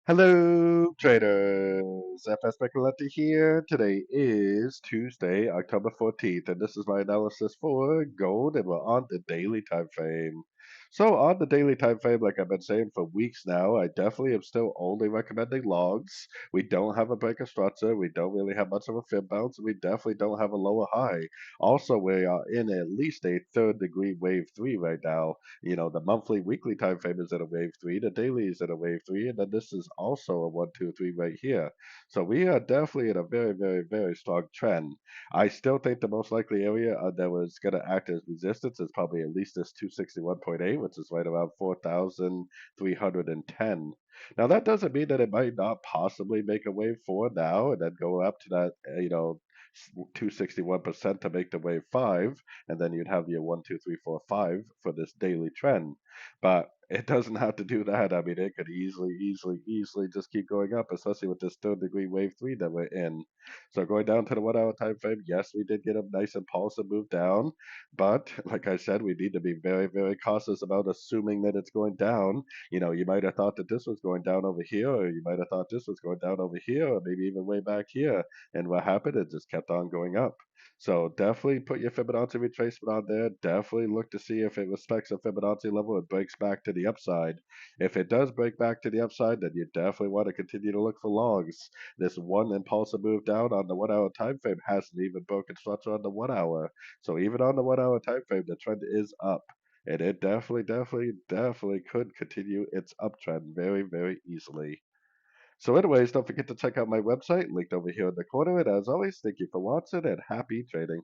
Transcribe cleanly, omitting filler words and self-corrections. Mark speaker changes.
Speaker 1: Hello, traders. FX Pip Collector here. Today is Tuesday, October 14th, and this is my analysis for gold, and we're on the daily time frame. So, on the daily time frame, like I've been saying for weeks now, I definitely am still only recommending longs. We don't have a breaker structure, we don't really have much of a fib bounce, and we definitely don't have a lower high. Also, we are in at least a third degree wave 3 right now. The monthly, weekly time frame is at a wave three, the daily is at a wave three, and then this is also a one, two, three right here. So we are definitely in a very, very, very strong trend. I still think the most likely area that was going to act as resistance is probably at least this 261.8, which is right around 4,310. Now that doesn't mean that it might not possibly make a wave four now and then go up to that, 261% to make the wave five, and then you'd have your 1, 2, 3, 4, 5 for this daily trend. But it doesn't have to do that. I mean, it could easily just keep going up, especially with this third degree wave three that we're in. So going down to the 1 hour time frame, yes, we did get a nice impulsive move down, but like I said, we need to be very, very cautious about assuming that it's going down. You might have thought that this was going down over here, or you might have thought this was going down over here, or maybe even way back here. And what happened? It just kept on going up. So definitely put your Fibonacci retracement on there. Definitely look to see if it respects a Fibonacci level and breaks back to the upside. If it does break back to the upside, then you definitely want to continue to look for longs. This one impulsive move down on the 1 hour time frame hasn't even broken structure on the 1 hour. So even on the 1 hour time frame, the trend is up. And it definitely could continue its uptrend very, very easily. So anyways, don't forget to check out my website linked over here in the corner. And as always, thank you for watching and happy trading.